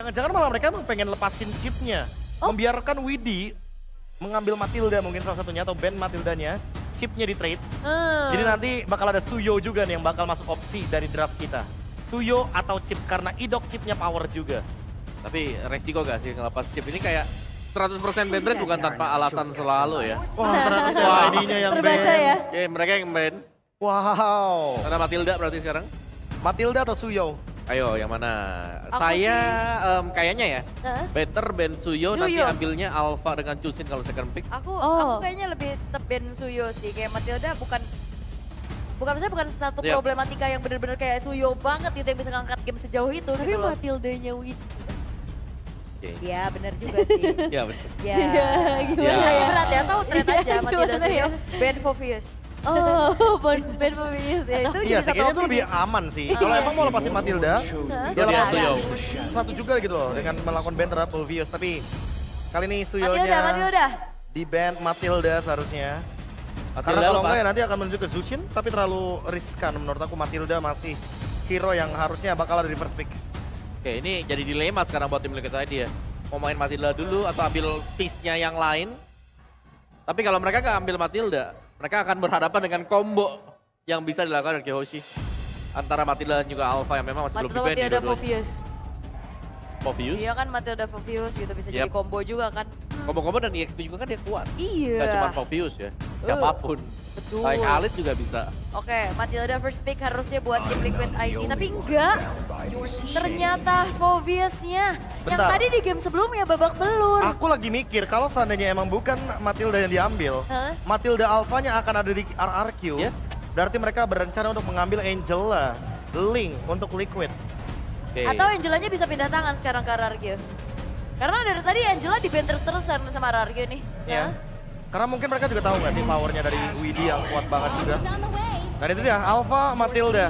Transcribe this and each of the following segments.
Jangan-jangan malah mereka emang pengen lepasin chipnya. Membiarkan Widdy mengambil Matilda mungkin salah satunya, atau ban Matildanya. Chipnya di trade. Jadi nanti bakal ada Suyo juga nih yang bakal masuk opsi dari draft kita. Suyo atau chip, karena idok chipnya power juga. Tapi resiko gak sih ngelepas chip ini kayak 100% ban rate bukan tanpa alasan selalu ya. Wah, ininya yang Terbaca ban. ya. Oke, mereka yang ban. Wow. Karena Matilda berarti sekarang. Matilda atau Suyo? Ayo, yang mana? Aku Saya kayaknya ya, Hah? better ban Suyo, nanti Suyo. ambilnya Alpha dengan Chusin kalau second pick. Aku Oh. kayaknya lebih tetep ban Suyo sih. Kayak Matilda bukan maksudnya bukan satu Yap. problematika yang bener-bener kayak Suyo banget gitu yang bisa ngangkat game sejauh itu Tapi gitu loh. Matildanya Wid. Oke. Ya bener juga sih. Ya betul. Ya. Gimana Ya. Tapi ya? berat ya, tahu trade aja Iya, Matilda gimana Suyo. ya? Ban Fovius. Oh, band pemilis ya. Itu Iya, jadi sih, satu kayaknya itu opsi lebih sih. aman sih. Kalau emang mau lepasin Matilda, Dia dia lepasin Suyo. satu juga gitu loh dengan melakukan ban terhadap Fulvius. Tapi kali ini Matilda. Suyonya di ban Matilda seharusnya. Karena kalau enggak ya nanti akan menuju ke Zushin, tapi terlalu riskan menurut aku. Matilda masih hero yang harusnya bakal ada di first pick. Oke, ini jadi dilema sekarang buat tim Liquid ID ya. Mau main Matilda dulu atau ambil piece-nya yang lain. Tapi kalau mereka nggak ambil Matilda, mereka akan berhadapan dengan combo yang bisa dilakukan dari Hoshi. Antara Matilda dan juga Alpha yang memang masih belum di-ban Matilda dua-duanya. Fovius. Fovius. Iya kan Matilda Fovius gitu bisa jadi Yap. combo juga kan. Combo-combo dan EXP juga kan dia kuat. Iya. Gak cuma Fovius ya, siapapun. Betul. Kayak Khalid juga bisa. Oke, Matilda first pick harusnya buat tim Liquid ID, tapi enggak. Ternyata Foviusnya yang Bentar. tadi di game sebelumnya babak belur. Aku lagi mikir kalau seandainya emang bukan Matilda yang diambil, Hah? Matilda Alphanya akan ada di RRQ. Ya. Berarti mereka berencana untuk mengambil Angela, Link untuk Liquid. Oke. Atau Angelanya bisa pindah tangan sekarang ke RRQ. Karena dari tadi Angela di ban terus sama RRQ nih. Ya. Hah? Karena mungkin mereka juga tahu nggak sih powernya dari Widdy yang kuat banget juga. Dan itu dia, Alpha, Matilda.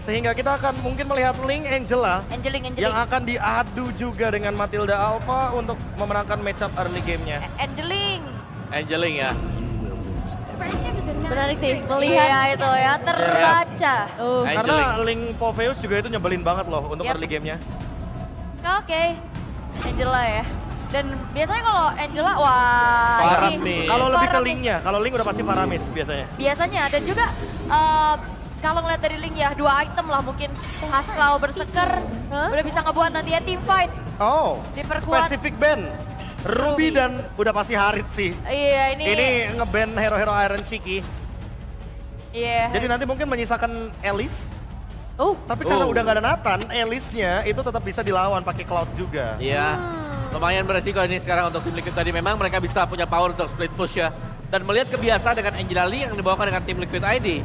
Sehingga kita akan mungkin melihat Link, Angela Angeling. yang akan diadu juga dengan Matilda Alpha untuk memenangkan matchup early game-nya. Angeling. Angeling ya. Menarik sih, Iya melihat itu ya, terbaca. Karena Link Poveus juga itu nyebelin banget loh untuk Yap. early game-nya. Oke, Angela ya. Dan biasanya kalau Angela, wah Parah ini nih. Kalau lebih ke Faramis. Link-nya, kalau Link udah pasti Faramis biasanya. Biasanya dan juga kalau ngeliat dari Link ya 2 item lah mungkin Haskell berseker udah bisa ngebuat nanti ya team fight Oh, diperkuat. specific ban. Ruby dan udah pasti Harit sih. Iya ini nge-ban hero-hero Iron Shiki. iya. Jadi nanti mungkin menyisakan Alice. Oh, Tapi karena udah gak ada Nathan, Alice-nya itu tetap bisa dilawan pakai Cloud juga. Iya. Lumayan beresiko ini sekarang untuk tim Liquid tadi. Memang mereka bisa punya power untuk split push ya. Dan melihat kebiasaan dengan Angela Lee yang dibawakan dengan tim Liquid ID.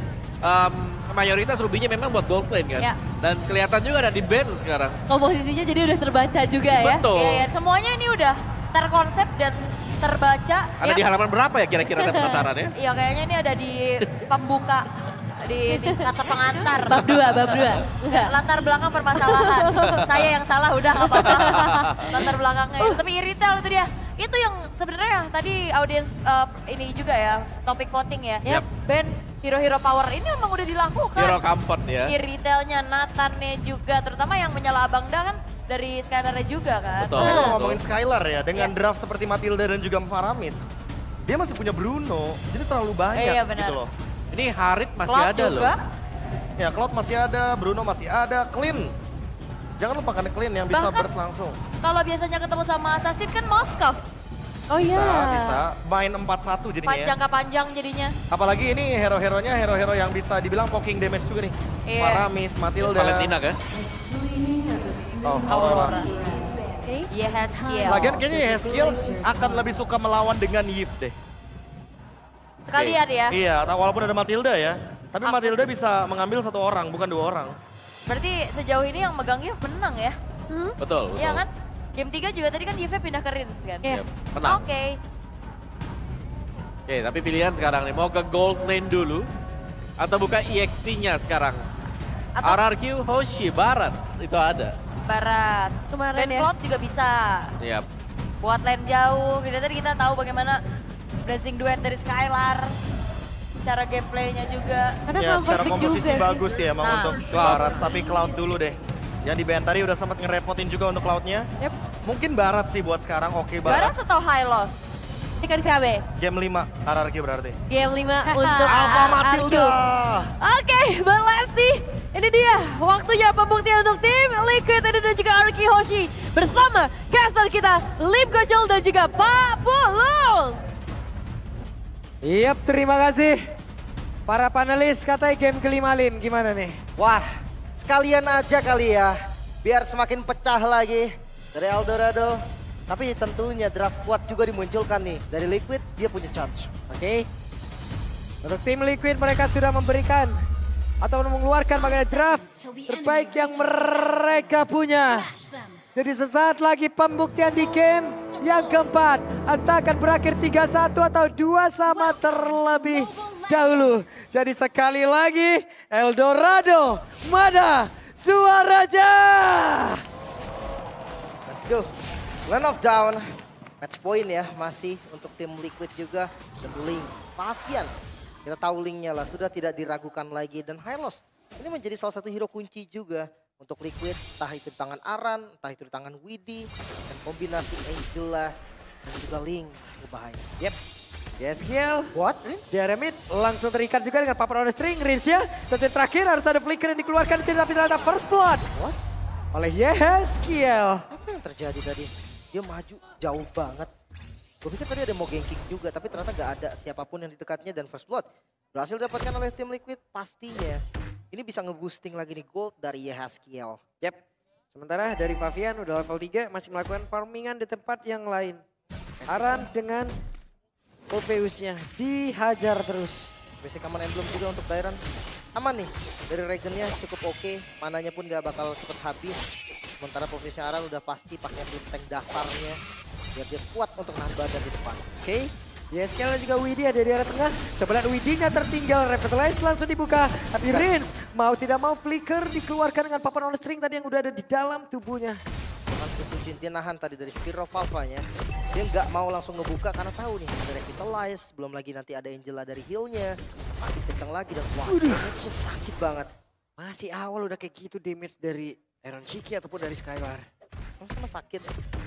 Mayoritas Ruby-nya memang buat gold lane kan. Ya. Dan kelihatan juga ada di ban sekarang. komposisinya jadi udah terbaca juga ya. Betul. Iya, iya. Semuanya ini udah terkonsep dan terbaca. Ada di halaman berapa ya kira-kira saya penasaran ya? Iya kayaknya ini ada di pembuka di kata pengantar. Bab 2, bab 2. Latar belakang permasalahan. Saya yang salah udah nggak apa-apa. Latar belakangnya itu. Tapi iritel itu dia. Itu yang sebenarnya tadi audiens ini juga ya topik voting ya. Yap. Ben hero-hero power ini memang udah dilakukan. Hero comfort ya. Iritelnya, Nathannya juga, terutama yang menyala Abang Da kan dari Skylar-nya juga kan. Betul. Tapi kalau ngomongin Skylar ya, dengan Iya. draft seperti Matilda dan juga Faramis, dia masih punya Bruno, jadi terlalu banyak Iya, benar. gitu loh. Ini Harit masih Cloud ada juga. loh. Ya, Cloud masih ada, Bruno masih ada, Clean. Jangan lupakan Clean yang bisa Bahkan- burst langsung. Kalau biasanya ketemu sama Assassin kan Moskov. Oh iya. Bisa main 4-1 jadinya ya. Jangka panjang jadinya. Apalagi ini hero-heronya hero-hero yang bisa dibilang poking damage juga nih. Iya. Faramis, Matilda. Valentina kan? Oh, Aurora. Oke. Iya, Haskill. Lagian kayaknya Haskill akan lebih suka melawan dengan Yves deh. Sekalian ya. Iya, walaupun ada Matilda ya. Tapi Matilda bisa mengambil 1 orang, bukan 2 orang. Berarti sejauh ini yang megang Yves menang ya? Betul, betul. Iya kan? Game 3 juga tadi kan Yves pindah ke Rins kan? Iya. Yap, menang. Oke. Oke, tapi pilihan sekarang nih, mau ke gold lane dulu atau buka EXT-nya sekarang? Atau RRQ, Hoshi, Barat, itu ada. Barat. Kemarin Dan ya. Cloud juga bisa. Yap. Buat lane jauh. Gitu tadi kita tahu bagaimana blazing duet dari Skylar. Cara gameplaynya juga. Karena Ya, belum secara perfect komposisi juga. bagus ya emang Nah. untuk Barat, tapi Cloud dulu deh. Yang di ban tadi udah sempat ngerepotin juga untuk Cloud-nya. Yep. Mungkin Barat sih buat sekarang, oke Barat Barat. atau High Loss? Ini kan KB. Game 5 RRQ berarti. Game 5 untuk Alpha RRQ. Matilda. Oke, Berlesti. Ini dia waktunya pembuktian untuk tim Liquid dan juga Arki Hoshi. Bersama caster kita, Lim Kocol dan juga Pak Pulung. Yap, terima kasih. Para panelis katanya game kelima Lim, gimana nih? Wah, sekalian aja kali ya. Biar semakin pecah lagi dari Eldorado. Tapi tentunya draft kuat juga dimunculkan nih. Dari Liquid, dia punya charge. Oke. Untuk tim Liquid mereka sudah memberikan atau mengeluarkan bagian draft terbaik yang mereka punya. Jadi sesaat lagi pembuktian di game yang keempat. Entah akan berakhir 3-1 atau 2-2 terlebih dahulu. Jadi sekali lagi Eldorado mana suaranya? Let's go. Land of down. Match point ya masih untuk tim Liquid juga. Dan Link. Favian. Kita tahu Linknya lah sudah tidak diragukan lagi. Dan Hylos ini menjadi salah satu hero kunci juga untuk Liquid. Entah itu di tangan Aran, entah itu di tangan Widdy. Dan kombinasi Angela dan juga Link. Berbahaya. Yep. Yeskiel. What? Di area mid langsung terikat juga dengan papan on the string. Rins ya. Satu terakhir harus ada flicker yang dikeluarkan di sini tapi ternyata first blood. What? Oleh Yeskiel. Apa yang terjadi tadi? Dia maju jauh banget. Gue pikir tadi ada mau ganking juga, tapi ternyata gak ada siapapun yang di dekatnya dan first blood berhasil didapatkan oleh tim Liquid. Pastinya ini bisa nge-boosting lagi nih gold dari Yehaskiel. Yep. Sementara dari Favian udah level 3 masih melakukan farmingan di tempat yang lain. Aran dengan Orpheusnya dihajar terus. Basic aman emblem juga untuk Dairan. Aman nih, dari Regennya cukup oke, mananya pun gak bakal cepet habis. Sementara posisinya Aran udah pasti pakai tank dasarnya. Biar dia kuat untuk nahan badan di depan. Oke. Yeskiel dan juga Widdy ada di area tengah. Coba lihat Widdy-nya tertinggal, Revitalize langsung dibuka. Tapi Rins mau tidak mau flicker dikeluarkan dengan papan on the string tadi yang udah ada di dalam tubuhnya. Dia nahan tadi dari Spiro Valva-nya. Dia nggak mau langsung ngebuka karena tahu nih ada Revitalize. Belum lagi nanti ada Angela dari heal-nya. Makin kencang lagi dan wah damage-nya sakit banget. Masih awal udah kayak gitu damage dari Iron Shiki ataupun dari Skylar. Sama sakit.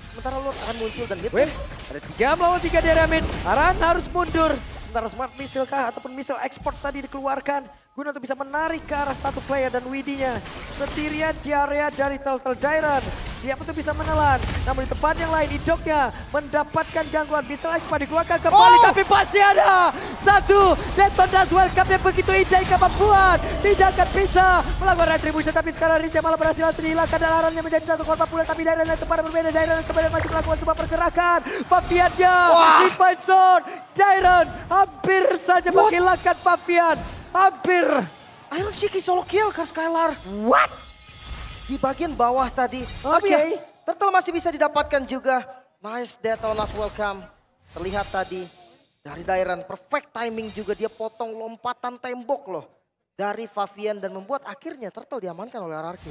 Sementara Lord akan muncul dan dia Ada 3 melawan 3 di area mid. Aran harus mundur. Sementara Smart Missile kah ataupun missile export tadi dikeluarkan. Guna untuk bisa menarik ke arah satu player dan Widdy-nya. Sendirian di area dari Turtle Dairan. Siap untuk bisa menelan. Namun di tempat yang lain Idoknya mendapatkan gangguan. Missile export dikeluarkan kembali tapi masih ada. Satu. Deton does welcome yang begitu indah kemampuan. Tidak akan bisa melakukan retribution. Tapi sekarang Risha malah berhasil langsung dihilangkan dan Arannya menjadi satu korban pula. Tapi Dairan yang tempat berbeda. Dairan kembali masih melakukan sebuah pergerakan. Faviannya Divine Sword. Dairan hampir saja menghilangkan Favian. Hampir. Iron Shiki solo kill ke Skylar. What? Di bagian bawah tadi. Tapi ya, Turtle masih bisa didapatkan juga. Nice Detonas welcome. Terlihat tadi dari Dairan. Perfect timing juga dia potong lompatan tembok loh. Dari Favian dan membuat akhirnya Turtle diamankan oleh RRQ.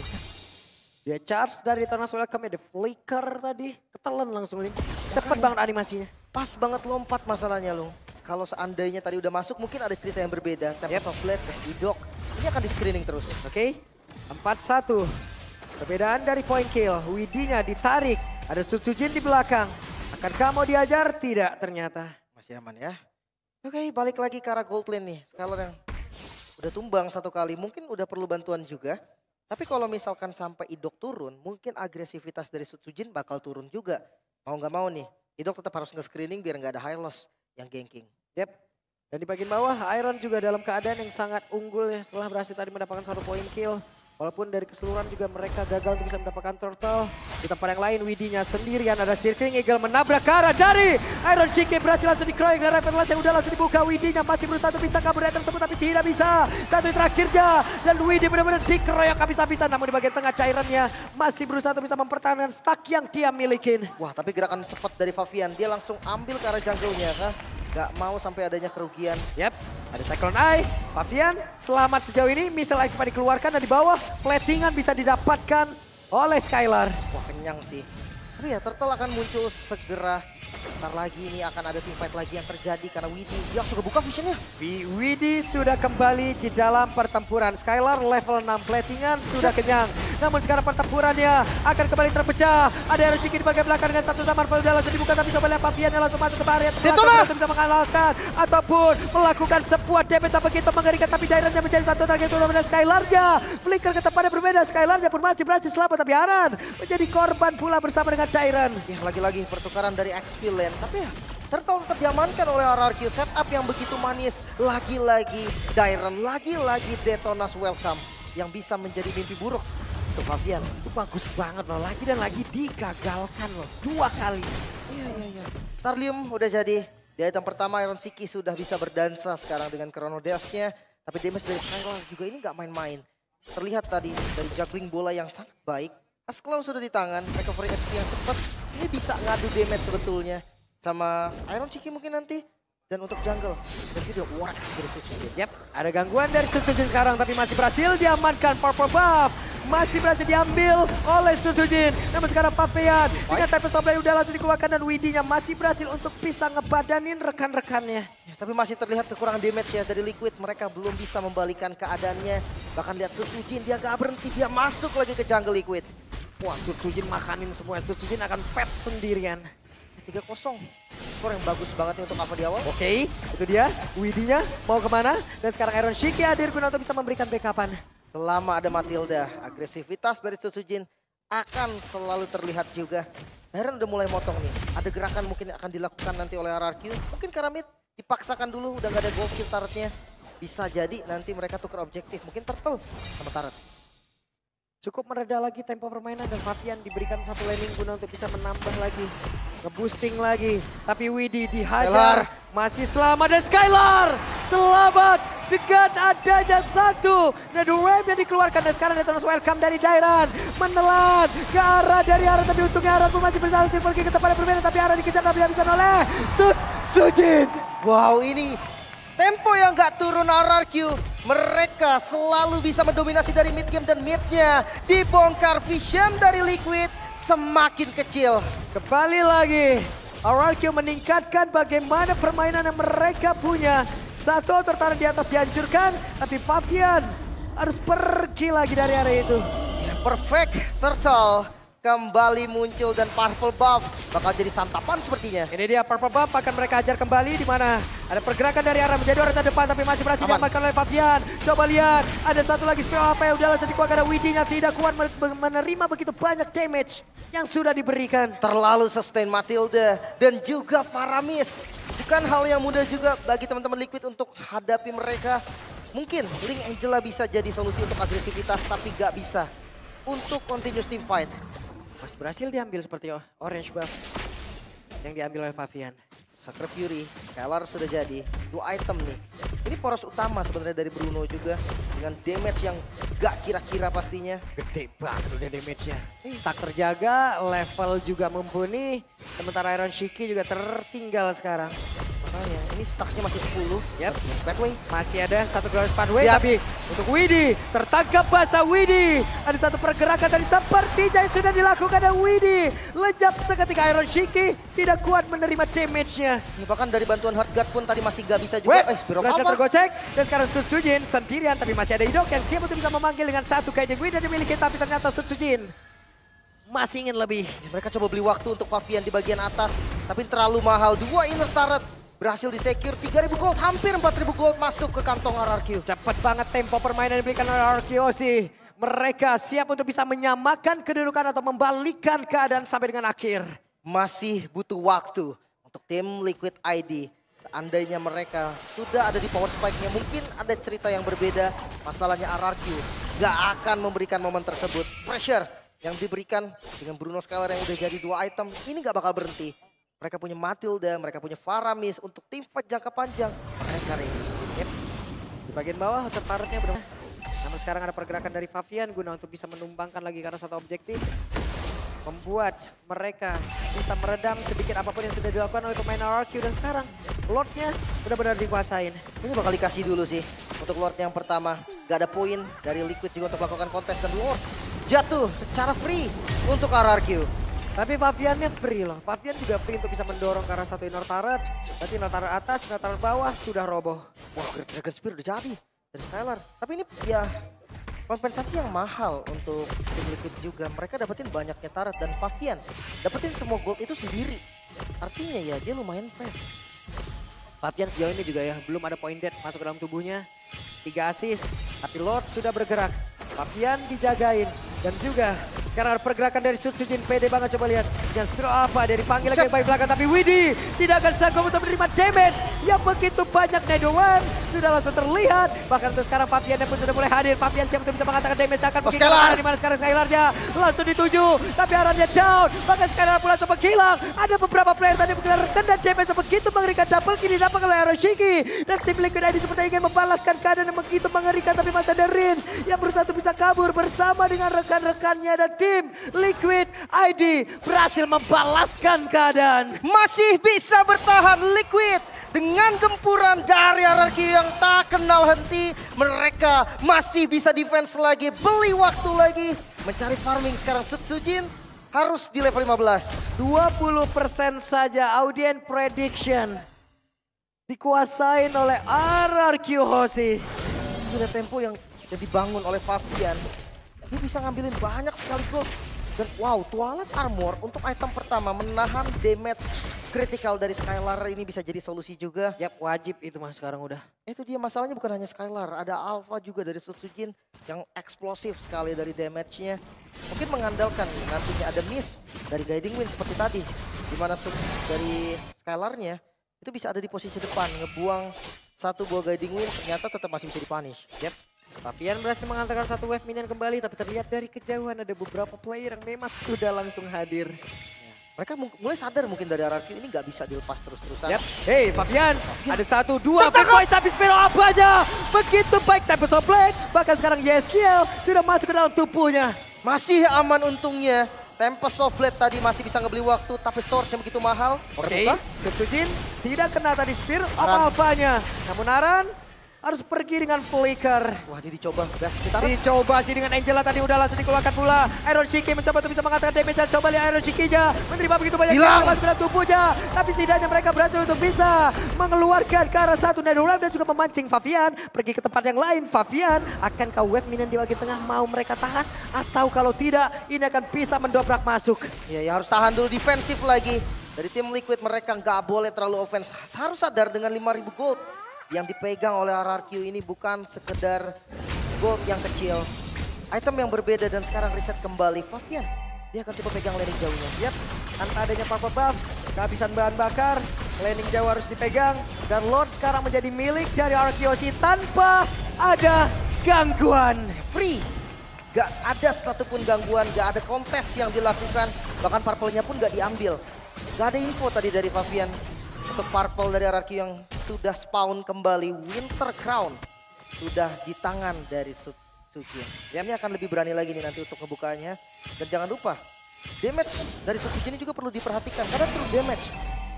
Dia charge dari Detonas welcome ya. The flicker tadi. Ketelan langsung ini. Cepet banget animasinya. Pas banget lompat masalahnya loh. Kalau seandainya tadi udah masuk mungkin ada cerita yang berbeda. Tempest of Blade dan Idok. Ini akan di screening terus. Oke. 4-1. Perbedaan dari point kill. Widdy-nya ditarik. Ada Sutsujin di belakang. Akankah mau diajar? Tidak ternyata. Masih aman ya. Oke, balik lagi ke arah gold lane nih. Skylar yang udah tumbang satu kali. Mungkin udah perlu bantuan juga. Tapi kalau misalkan sampai Idok turun. Mungkin agresivitas dari Sutsujin bakal turun juga. Mau nggak mau nih. Idok tetap harus nge-screening biar nggak ada high loss yang ganking. Yep. Dan di bagian bawah Iron juga dalam keadaan yang sangat unggul ya setelah berhasil tadi mendapatkan 1 point kill. Walaupun dari keseluruhan juga mereka gagal untuk bisa mendapatkan turtle. Di tempat yang lain Widdy-nya sendirian ada Circling Eagle menabrak ke arah dari Iron Shiki berhasil langsung dikeroyok dan Reverlas yang udah langsung dibuka. Widdy-nya masih berusaha untuk bisa kabur dari tersebut tapi tidak bisa. Satu terakhirnya dan Widdy benar-benar dikeroyok habis-habisan. Namun di bagian tengah cairannya masih berusaha untuk bisa mempertahankan stack yang dia milikin. Wah tapi gerakan cepat dari Favian. Dia langsung ambil ke arah jungle-nya kah? Gak mau sampai adanya kerugian. Yap, ada Cyclone Eye. Favian selamat sejauh ini. Missile Expert dikeluarkan dan di bawah platingan bisa didapatkan oleh Skylar. Wah kenyang sih. Tapi ya Turtle akan muncul segera. Ntar lagi ini akan ada teamfight lagi yang terjadi karena Widhi dia sudah buka visionnya. Widhi sudah kembali di dalam pertempuran. Skylar level 6 platingan sudah kenyang. Namun sekarang pertempurannya akan kembali terpecah. Ada Eroshiki di bagian belakang dengan satu zaman udah langsung dibuka, tapi coba lihat Pavian yang langsung masuk ke area belakang bisa mengalahkan ataupun melakukan sebuah damage yang begitu mengerikan, tapi Dairon yang menjadi satu target untuk memenang Skylarnya. Flicker ke tempatnya berbeda, Skylarnya pun masih berhasil selamat, tapi Aran menjadi korban pula bersama dengan Dairon. Ya lagi-lagi pertukaran dari XP lane, tapi ya Turtle tetap diamankan oleh RRQ. Setup yang begitu manis, lagi-lagi Dairon, lagi-lagi Detonas welcome yang bisa menjadi mimpi buruk untuk Pavian. Itu bagus banget loh, lagi dan lagi digagalkan loh, 2 kali. Iya. Starlium udah jadi. Di item pertama Iron Shiki sudah bisa berdansa sekarang dengan Chrono Dash-nya. Tapi damage dari Skylar juga ini nggak main-main. Terlihat tadi dari juggling bola yang sangat baik. Asclaw sudah di tangan, recovery XP yang cepat. Ini bisa ngadu damage sebetulnya sama Iron Shiki mungkin nanti. Dan untuk jungle, dan itu udah warak dari Sutsujin. Yap, ada gangguan dari Sutsujin sekarang, tapi masih berhasil diamankan. Purple buff masih berhasil diambil oleh Sutsujin. Namun sekarang Pavian dengan Tempest of Blade udah langsung dikeluarkan dan Widhi-nya masih berhasil untuk bisa ngebadanin rekan-rekannya. Ya, tapi masih terlihat kekurangan damage ya dari Liquid. Mereka belum bisa membalikan keadaannya. Bahkan lihat Sutsujin, dia gak berhenti, dia masuk lagi ke jungle Liquid. Wah, Sutsujin makanin semua. Sutsujin akan fat sendirian. 3-0. Skor yang bagus banget nih untuk apa di awal. Oke, itu dia. Widhi-nya mau kemana? Dan sekarang Iron Shiki hadir guna untuk bisa memberikan backup-an. Selama ada Matilda, agresivitas dari Sutsujin akan selalu terlihat juga. Dairon udah mulai motong nih. Ada gerakan mungkin akan dilakukan nanti oleh RRQ. Mungkin karena mid dipaksakan dulu, udah gak ada gold kill turretnya. Bisa jadi nanti mereka tukar objektif. Mungkin Turtle sama turret. Cukup mereda lagi tempo permainan dan Pavian diberikan satu laning guna untuk bisa menambah lagi. Nge-boosting lagi. Tapi Widhi dihajar. Masih selamat dan Skylar selamat dengan adanya satu. Nah, wave yang dikeluarkan dan sekarang Detonas welcome dari Dairon. Menelan ke arah dari Aran, tapi untungnya Aran pun masih berhasil pergi ke tempat yang berbeda. Tapi Aran dikejar tapi bisa oleh Sutsujin. Wow, ini tempo yang gak turun RRQ. Mereka selalu bisa mendominasi dari mid game dan midnya dibongkar. Vision dari Liquid semakin kecil. Kembali lagi, RRQ meningkatkan bagaimana permainan yang mereka punya. Satu tertarik di atas dihancurkan, tapi Pavian harus pergi lagi dari area itu. Perfect Turtle kembali muncul dan Purple Buff bakal jadi santapan sepertinya. Ini dia Purple Buff akan mereka ajar kembali di mana ada pergerakan dari arah menjadi orang terdepan tapi masih berhasil diamankan oleh Pavian. Coba lihat, ada satu lagi spell apa yang udah langsung dikeluarkan karena Widhi-nya tidak kuat menerima begitu banyak damage yang sudah diberikan. Terlalu sustain Matilda dan juga Faramis. Bukan hal yang mudah juga bagi teman-teman Liquid untuk hadapi mereka. Mungkin Link Angela bisa jadi solusi untuk agresivitas tapi gak bisa untuk continuous team fight. Masih berhasil diambil seperti orange buff yang diambil oleh Pavian. Sacred Fury, Skylar sudah jadi. 2 item nih. Ini poros utama sebenarnya dari Bruno juga. Dengan damage yang gak kira-kira pastinya. Gede banget udah damage-nya. Stack terjaga, level juga mumpuni. Sementara Iron Shiki juga tertinggal sekarang. Makanya ini stacksnya masih 10. Yap. Pathway. Masih ada satu glorious pathway tapi untuk Widhi. Tertangkap basah Widhi. Ada satu pergerakan dari sepertinya yang sudah dilakukan dan Widhi. Lejap seketika Iron Shiki tidak kuat menerima damage-nya. Bahkan dari bantuan Heartguard pun tadi masih gak bisa juga. Berhasil tergocek dan sekarang Sutsujin sendirian tapi masih ada Idok yang siap untuk bisa memanggil dengan satu guiding win yang dimiliki tapi ternyata Sutsujin masih ingin lebih. Mereka coba beli waktu untuk Pavian di bagian atas tapi terlalu mahal. 2 inner turret berhasil di-secure, 3.000 gold, hampir 4.000 gold masuk ke kantong RRQ. Cepat banget tempo permainan yang diberikan oleh RRQ sih. Mereka siap untuk bisa menyamakan kedudukan atau membalikkan keadaan sampai dengan akhir. Masih butuh waktu untuk tim Liquid ID. Seandainya mereka sudah ada di power spike-nya, mungkin ada cerita yang berbeda. Masalahnya RRQ gak akan memberikan momen tersebut. Pressure yang diberikan dengan Bruno Skylar yang udah jadi 2 item, ini gak bakal berhenti. Mereka punya Matilda, mereka punya Faramis untuk tim fight jangka panjang. Mereka ini. Yep. Di bagian bawah tertariknya benar. Namun sekarang ada pergerakan dari Pavian guna untuk bisa menumbangkan lagi karena satu objektif. Membuat mereka bisa meredam sedikit apapun yang sudah dilakukan oleh pemain RRQ. Dan sekarang Lordnya benar-benar dikuasain. Ini bakal dikasih dulu sih untuk Lord yang pertama. Gak ada poin dari Liquid juga untuk melakukan kontes. Dan Lord jatuh secara free untuk RRQ. Tapi Faviannya free loh. Favian juga free untuk bisa mendorong ke arah satu inner turret. Berarti inner turret atas, inner turret bawah sudah roboh. Wah, Great Dragon Spear udah jadi dari Skylar. Tapi ini ya kompensasi yang mahal untuk tim Liquid juga. Mereka dapetin banyaknya turret dan Favian dapetin semua gold itu sendiri. Artinya ya dia lumayan fair. Favian sejauh ini juga ya belum ada point dead masuk ke dalam tubuhnya. 3 assist, tapi Lord sudah bergerak. Favian dijagain dan juga sekarang ada pergerakan dari Sutsujin. Pede banget, coba lihat dengan Spiro apa dari panggil lagi baik belakang, tapi Widhi tidak akan sanggup untuk menerima damage yang begitu banyak. Nedowan sudah langsung terlihat, bahkan untuk sekarang Favian pun sudah mulai hadir. Favian siap untuk bisa mengatakan damage akan pergi ke di mana sekarang Skylarnya langsung dituju, tapi arahnya down, bahkan Skylar pun langsung menghilang. Ada beberapa player tadi kena damage begitu mengerikan, double kill didapat oleh Aroshiki, dan tim Liquid ID seperti ingin membalaskan keadaan yang begitu mengerikan, tapi masih ada Rinse yang berusaha untuk bisa kabur bersama dengan rekan-rekannya, dan tim Liquid ID berhasil membalaskan keadaan. Masih bisa bertahan Liquid dengan gempuran dari hierarki yang tak kenal henti. Mereka masih bisa defense lagi, beli waktu lagi, mencari farming. Sekarang Sutsujin harus di level 15. 20% saja audience prediction dikuasain oleh RRQ Hoshi. Gila tempo yang dibangun oleh Favian. Dia bisa ngambilin banyak sekali gold. Dan wow, Twilight Armor untuk item pertama menahan damage critical dari Skylar ini bisa jadi solusi juga. Yap, wajib itu mas sekarang udah. Itu dia masalahnya, bukan hanya Skylar, ada Alpha juga dari Sutsujin yang eksplosif sekali dari damage-nya. Mungkin mengandalkan nantinya ada miss dari Guiding Wind seperti tadi. Dimana dari Skylarnya itu bisa ada di posisi depan, ngebuang satu buah Guiding Wind, ternyata tetap masih bisa dipunish. Yap. Favian berhasil mengantarkan satu wave minion kembali, tapi terlihat dari kejauhan ada beberapa player yang memang sudah langsung hadir. Mereka mulai sadar mungkin dari RRQ ini nggak bisa dilepas terus-terusan. Yap. Hey Favian, ada 1, 2, point, tapi Spiro apa aja. Begitu baik Tempest of Blade, bahkan sekarang Yeskiel sudah masuk ke dalam tubuhnya. Masih aman untungnya. Tempest of Blade tadi masih bisa ngebeli waktu, tapi Sword yang begitu mahal. Oke, Sutsujin tidak kena tadi Spear apa-apanya. Namun Aran harus pergi dengan Flicker. Wah, ini dicoba. Dicoba sih dengan Angela tadi, udah langsung dikeluarkan pula. Aroshiki mencoba untuk bisa mengatakan damage. Coba lihat Aroshiki aja menerima begitu banyak damage dalam tubuhnya. Tapi setidaknya mereka berhasil untuk bisa mengeluarkan ke arah satu Netherrealm dan juga memancing Favian pergi ke tempat yang lain. Favian, akankah wave minion di bagian tengah mau mereka tahan? Atau kalau tidak, ini akan bisa mendobrak masuk. Ya harus tahan dulu, defensif lagi. Dari tim Liquid mereka nggak boleh terlalu offense. Harus sadar dengan 5.000 gold yang dipegang oleh RRQ ini bukan sekedar gold yang kecil. Item yang berbeda dan sekarang reset kembali. Favian, dia akan coba pegang landing jauhnya. Yap, tanpa adanya Papa Buff, kehabisan bahan bakar, landing jauh harus dipegang. Dan Lord sekarang menjadi milik dari RRQ Hoshi tanpa ada gangguan. Free, gak ada satupun gangguan, gak ada kontes yang dilakukan. Bahkan purple-nya pun gak diambil. Gak ada info tadi dari Favian. Untuk purple dari RRQ yang sudah spawn kembali, Winter Crown sudah di tangan dari Sutsujin. Ini akan lebih berani lagi nih nanti untuk ngebukanya. Dan jangan lupa, damage dari Sutsujin ini juga perlu diperhatikan. Karena true damage,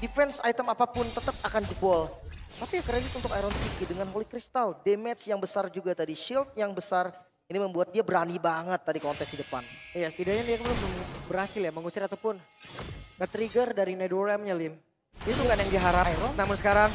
defense item apapun tetap akan jebol. Tapi kredit untuk Iron City dengan Holy Crystal, damage yang besar juga tadi, shield yang besar. Ini membuat dia berani banget tadi kontes di depan. Iya, setidaknya dia belum berhasil ya mengusir ataupun nge-trigger dari Netherrealm-nya, Lim. Itu kan yang diharap. Namun sekarang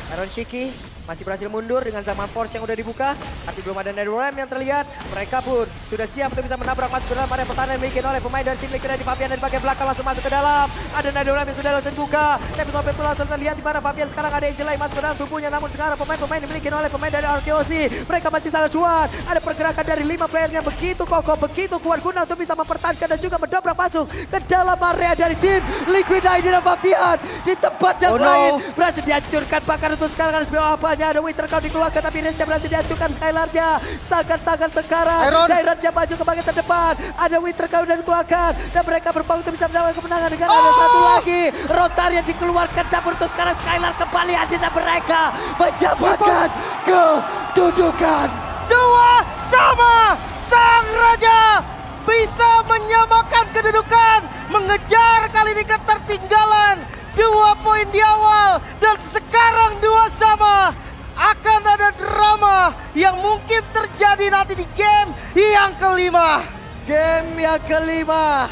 Aroshiki masih berhasil mundur dengan zaman force yang udah dibuka. Masih belum ada Netherrealm yang terlihat. Mereka pun sudah siap untuk bisa menabrak masuk ke dalam area pertahanan yang dimiliki oleh pemain dari tim Liquid di Favian, dan di bagian belakang langsung masuk ke dalam. Ada Netherrealm yang sudah langsung dibuka. Tapi sampai pun langsung terlihat di mana Favian sekarang ada Angela yang masuk ke dalam tubuhnya. Namun sekarang pemain-pemain dimiliki oleh pemain dari RRQ Hoshi. Mereka masih sangat kuat. Ada pergerakan dari 5 playernya begitu kokoh, begitu kuat guna untuk bisa mempertahankan dan juga mendobrak masuk ke dalam area dari tim Liquid ID dan Favian. Di tempat yang lain berhasil dihancurkan, bahkan untuk sekarang harus apanya ada Winter Crown dikeluarkan, tapi Rinse berhasil dihancurkan. Skylarnya sangat-sangat sekarang. Dairatnya maju ke bagian terdepan. Ada Winter Crown dan dikeluarkan, dan mereka berpeluang untuk bisa mendapatkan kemenangan dengan ada satu lagi. Rotar yang dikeluarkan, dapur untuk sekarang Skylar kembali hadir dan mereka menjabatkan kedudukan. 2 sama, sang raja bisa menyamakan kedudukan, mengejar kali ini ketertinggalan. 2 poin di awal dan sekarang 2 sama. Akan ada drama yang mungkin terjadi nanti di game yang kelima. Game yang kelima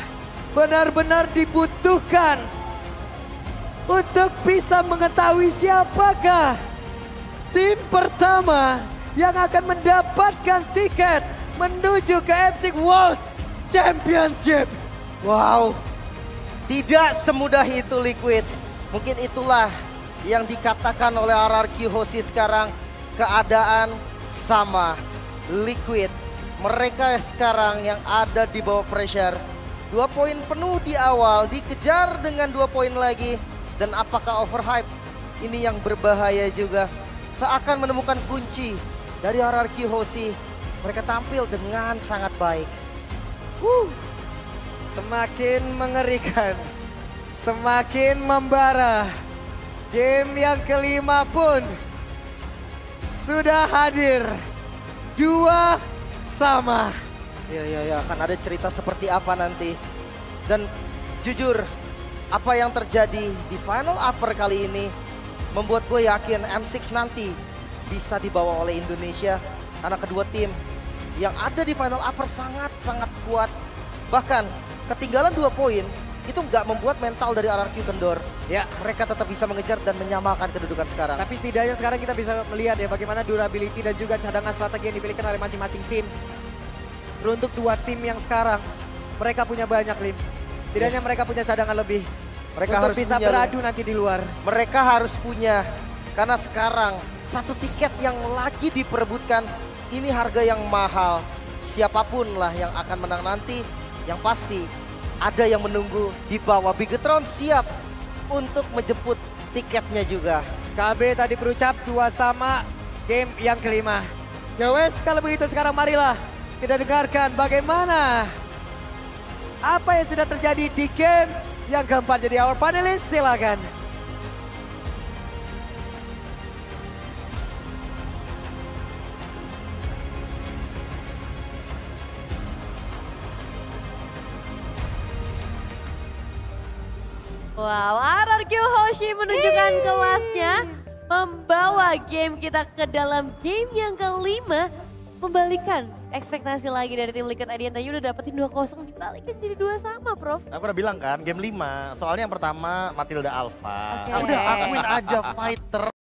benar-benar dibutuhkan untuk bisa mengetahui siapakah tim pertama yang akan mendapatkan tiket menuju ke M6 World Championship. Wow, tidak semudah itu Liquid. Mungkin itulah yang dikatakan oleh RRQ Hoshi sekarang. Keadaan sama Liquid. Mereka sekarang yang ada di bawah pressure. 2 poin penuh di awal, dikejar dengan 2 poin lagi. Dan apakah overhype? Ini yang berbahaya juga. Seakan menemukan kunci dari RRQ Hoshi. Mereka tampil dengan sangat baik. Semakin mengerikan, semakin membara. Game yang kelima pun sudah hadir. 2 sama. Ya, akan ada cerita seperti apa nanti. Dan jujur, apa yang terjadi di final upper kali ini membuat gue yakin M6 nanti bisa dibawa oleh Indonesia. Karena kedua tim yang ada di final upper sangat-sangat kuat. Bahkan ketinggalan 2 poin itu nggak membuat mental dari RRQ kendor. Ya, Mereka tetap bisa mengejar dan menyamakan kedudukan sekarang. tapi setidaknya sekarang kita bisa melihat ya bagaimana durability dan juga cadangan strategi yang dipilihkan oleh masing-masing tim. Untuk 2 tim yang sekarang, mereka punya banyak, Lim. Setidaknya mereka punya cadangan lebih. Mereka Untuk harus bisa punya, beradu nanti di luar. Mereka harus punya. Karena sekarang 1 tiket yang lagi diperebutkan, ini harga yang mahal. Siapapun lah yang akan menang nanti, yang pasti ada yang menunggu di bawah. Bigetron siap untuk menjemput tiketnya juga. KB tadi berucap 2 sama game yang kelima. Ya wes, kalau begitu sekarang marilah kita dengarkan bagaimana apa yang sudah terjadi di game yang keempat. Jadi our panelists silakan. Wow, RRQ Hoshi menunjukkan kelasnya, membawa game kita ke dalam game yang kelima, membalikan ekspektasi lagi dari tim Liquid ID yang tadi udah dapetin 2-0, dibalikin jadi 2 sama, Prof. Aku udah bilang kan, game 5. Soalnya yang pertama Matilda Alpha. Oke. Udah akuin aja fighter